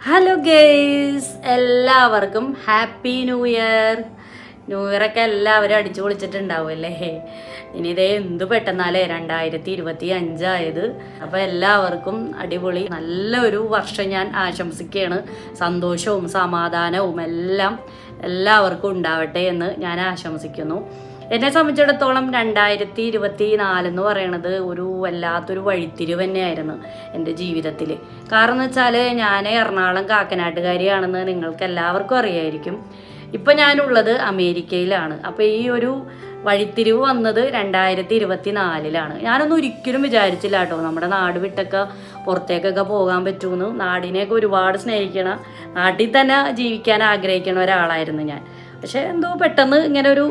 Hello guys, എല്ലാവർക്കും happy new year. New ഇയറൊക്കെ എല്ലാവരും അടിച്ചു പൊളിച്ചിട്ടുണ്ടാവുമല്ലേ. ഇനി ഇതേ എന്ത് പെട്ടെന്നാലേ 2025 ആയത്. അപ്പോൾ എല്ലാവർക്കും അടിപൊളി നല്ലൊരു വർഷം ഞാൻ ആശംസിക്കുകയാണ്. സന്തോഷവും സമാധാനവും എല്ലാം എല്ലാവർക്കും ഉണ്ടാവട്ടെ എന്ന് ഞാൻ ആശംസിക്കുന്നു. എന്നെ സംബന്ധിച്ചിടത്തോളം 2024 എന്ന് പറയണത് ഒരു വല്ലാത്തൊരു വഴിത്തിരിവ് തന്നെയായിരുന്നു എൻ്റെ ജീവിതത്തിൽ. കാരണം എന്ന് വെച്ചാൽ ഞാൻ എറണാകുളം കാക്കനാട്ടുകാരിയാണെന്ന് നിങ്ങൾക്ക് എല്ലാവർക്കും അറിയായിരിക്കും. ഇപ്പം ഞാനുള്ളത് അമേരിക്കയിലാണ്. അപ്പോൾ ഈ ഒരു വഴിത്തിരിവ് വന്നത് 2024 ഞാനൊന്നും ഒരിക്കലും വിചാരിച്ചില്ല കേട്ടോ, നമ്മുടെ നാട് വിട്ടൊക്കെ പുറത്തേക്കൊക്കെ പോകാൻ പറ്റുമെന്ന്. നാടിനെയൊക്കെ ഒരുപാട് സ്നേഹിക്കണ, നാട്ടിൽ തന്നെ ജീവിക്കാൻ ആഗ്രഹിക്കണ ഒരാളായിരുന്നു ഞാൻ. പക്ഷെ എന്തോ പെട്ടെന്ന് ഇങ്ങനെ ഒരു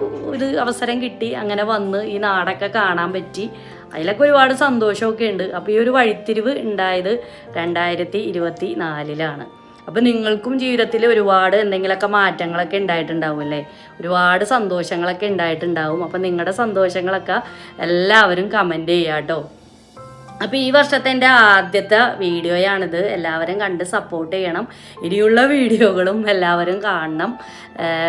അവസരം കിട്ടി, അങ്ങനെ വന്ന് ഈ നാടൊക്കെ കാണാൻ പറ്റി. അതിലൊക്കെ ഒരുപാട് സന്തോഷമൊക്കെ ഉണ്ട്. അപ്പോൾ ഈ ഒരു വഴിത്തിരിവ് ഉണ്ടായത് 2024 അപ്പോൾ നിങ്ങൾക്കും ജീവിതത്തിൽ ഒരുപാട് എന്തെങ്കിലുമൊക്കെ മാറ്റങ്ങളൊക്കെ ഉണ്ടായിട്ടുണ്ടാവും അല്ലേ, ഒരുപാട് സന്തോഷങ്ങളൊക്കെ ഉണ്ടായിട്ടുണ്ടാവും. അപ്പോൾ നിങ്ങളുടെ സന്തോഷങ്ങളൊക്കെ എല്ലാവരും കമൻറ്റ് ചെയ്യുക കേട്ടോ. അപ്പോൾ ഈ വർഷത്തെ എൻ്റെ ആദ്യത്തെ വീഡിയോയാണിത്. എല്ലാവരും കണ്ട് സപ്പോർട്ട് ചെയ്യണം. ഇനിയുള്ള വീഡിയോകളും എല്ലാവരും കാണണം.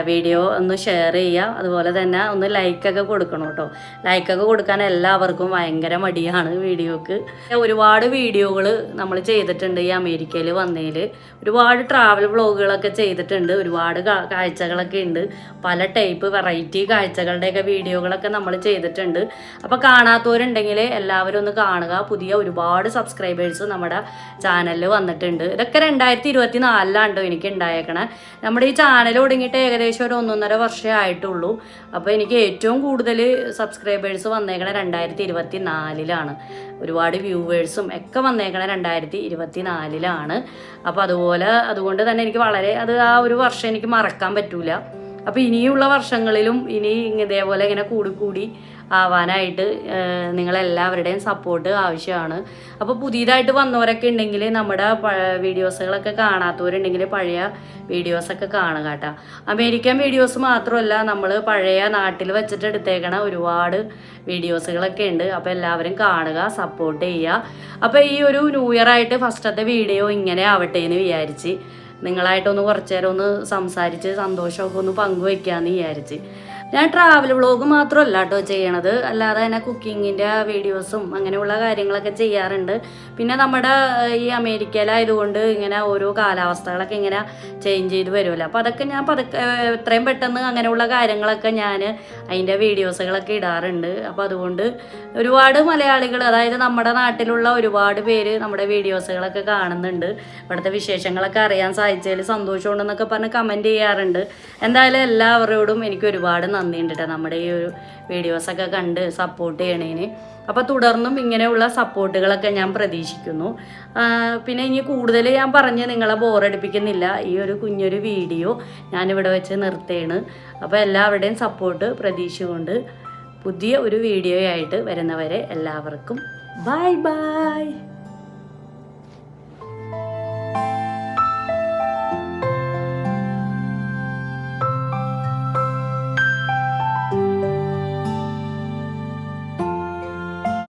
വീഡിയോ ഒന്ന് ഷെയർ ചെയ്യുക, അതുപോലെ തന്നെ ഒന്ന് ലൈക്കൊക്കെ കൊടുക്കണം കേട്ടോ. ലൈക്കൊക്കെ കൊടുക്കാൻ എല്ലാവർക്കും ഭയങ്കര മടിയാണ് വീഡിയോക്ക്. ഒരുപാട് വീഡിയോകൾ നമ്മൾ ചെയ്തിട്ടുണ്ട് ഈ അമേരിക്കയിൽ വന്നതിൽ. ഒരുപാട് ട്രാവൽ വ്ളോഗുകളൊക്കെ ചെയ്തിട്ടുണ്ട്. ഒരുപാട് കാഴ്ചകളൊക്കെ ഉണ്ട്. പല ടൈപ്പ് വെറൈറ്റി കാഴ്ചകളുടെയൊക്കെ വീഡിയോകളൊക്കെ നമ്മൾ ചെയ്തിട്ടുണ്ട്. അപ്പോൾ കാണാത്തവരുണ്ടെങ്കിൽ എല്ലാവരും ഒന്ന് കാണുക. പുതിയ ഒരുപാട് സബ്സ്ക്രൈബേഴ്സ് നമ്മുടെ ചാനലിൽ വന്നിട്ടുണ്ട്. ഇതൊക്കെ 2024 എനിക്ക് ഉണ്ടായേക്കണേ. നമ്മുടെ ഈ ചാനൽ തുടങ്ങിയിട്ട് ഏകദേശം ഒരു 1.5 വർഷമേ ആയിട്ടുള്ളൂ. അപ്പോൾ എനിക്ക് ഏറ്റവും കൂടുതൽ സബ്സ്ക്രൈബേഴ്സ് വന്നേക്കണേ 2024 ഒരുപാട് വ്യൂവേഴ്സും ഒക്കെ വന്നേക്കണേ 2024 അപ്പോൾ അതുകൊണ്ട് തന്നെ എനിക്ക് വളരെ ആ ഒരു വർഷം എനിക്ക് മറക്കാൻ പറ്റൂല. അപ്പോൾ ഇനിയുള്ള വർഷങ്ങളിലും ഇനി ഇതേപോലെ ഇങ്ങനെ കൂടി ആവാനായിട്ട് നിങ്ങളെല്ലാവരുടെയും സപ്പോർട്ട് ആവശ്യമാണ്. അപ്പോൾ പുതിയതായിട്ട് വന്നവരൊക്കെ ഉണ്ടെങ്കിൽ നമ്മുടെ വീഡിയോസുകളൊക്കെ കാണാത്തവരുണ്ടെങ്കിൽ പഴയ വീഡിയോസൊക്കെ കാണുക കേട്ടോ. അമേരിക്കൻ വീഡിയോസ് മാത്രമല്ല, നമ്മൾ പഴയ നാട്ടിൽ വെച്ചിട്ട് എടുത്തേക്കണ ഒരുപാട് വീഡിയോസുകളൊക്കെ ഉണ്ട്. അപ്പോൾ എല്ലാവരും കാണുക, സപ്പോർട്ട് ചെയ്യുക. അപ്പോൾ ഈ ഒരു ന്യൂ ഇയർ ആയിട്ട് ഫസ്റ്റത്തെ വീഡിയോ ഇങ്ങനെ ആവട്ടെ എന്ന് വിചാരിച്ച് നിങ്ങളായിട്ടൊന്ന് കുറച്ച് നേരം ഒന്ന് സംസാരിച്ച് സന്തോഷമൊക്കെ ഒന്ന് പങ്കുവയ്ക്കാമെന്ന് വിചാരിച്ച്. ഞാൻ ട്രാവൽ വ്ളോഗ് മാത്രമല്ല കേട്ടോ ചെയ്യണത്, അല്ലാതെ തന്നെ കുക്കിങ്ങിൻ്റെ വീഡിയോസും അങ്ങനെയുള്ള കാര്യങ്ങളൊക്കെ ചെയ്യാറുണ്ട്. പിന്നെ നമ്മുടെ ഈ അമേരിക്കയിലായതുകൊണ്ട് ഇങ്ങനെ ഓരോ കാലാവസ്ഥകളൊക്കെ ഇങ്ങനെ ചേഞ്ച് ചെയ്ത് വരുമല്ലോ. അപ്പോൾ അതൊക്കെ ഞാൻ എത്രയും പെട്ടെന്ന് അങ്ങനെയുള്ള കാര്യങ്ങളൊക്കെ ഞാൻ അതിൻ്റെ വീഡിയോസുകളൊക്കെ ഇടാറുണ്ട്. അപ്പോൾ അതുകൊണ്ട് ഒരുപാട് മലയാളികൾ, അതായത് നമ്മുടെ നാട്ടിലുള്ള ഒരുപാട് പേര് നമ്മുടെ വീഡിയോസുകളൊക്കെ കാണുന്നുണ്ട്. ഇവിടുത്തെ വിശേഷങ്ങളൊക്കെ അറിയാൻ സാധിച്ചതിൽ സന്തോഷമുണ്ടെന്നൊക്കെ പറഞ്ഞ് കമൻറ്റ് ചെയ്യാറുണ്ട്. എന്തായാലും എല്ലാവരോടും എനിക്ക് ഒരുപാട് നന്ദിയുണ്ട് കേട്ടോ, നമ്മുടെ ഈ ഒരു വീഡിയോസൊക്കെ കണ്ട് സപ്പോർട്ട് ചെയ്യണേന്. അപ്പോൾ തുടർന്നും ഇങ്ങനെയുള്ള സപ്പോർട്ടുകളൊക്കെ ഞാൻ പ്രതീക്ഷിക്കുന്നു. പിന്നെ ഇനി കൂടുതൽ ഞാൻ പറഞ്ഞ് നിങ്ങളെ ബോറടിപ്പിക്കുന്നില്ല. ഈ ഒരു കുഞ്ഞൊരു വീഡിയോ ഞാനിവിടെ വെച്ച് നിർത്തുകയാണ്. അപ്പോൾ എല്ലാവരുടെയും സപ്പോർട്ട് പ്രതീക്ഷിച്ചുകൊണ്ട് പുതിയ ഒരു വീഡിയോയായിട്ട് വരുന്നവരെ എല്ലാവർക്കും ബൈ ബൈ.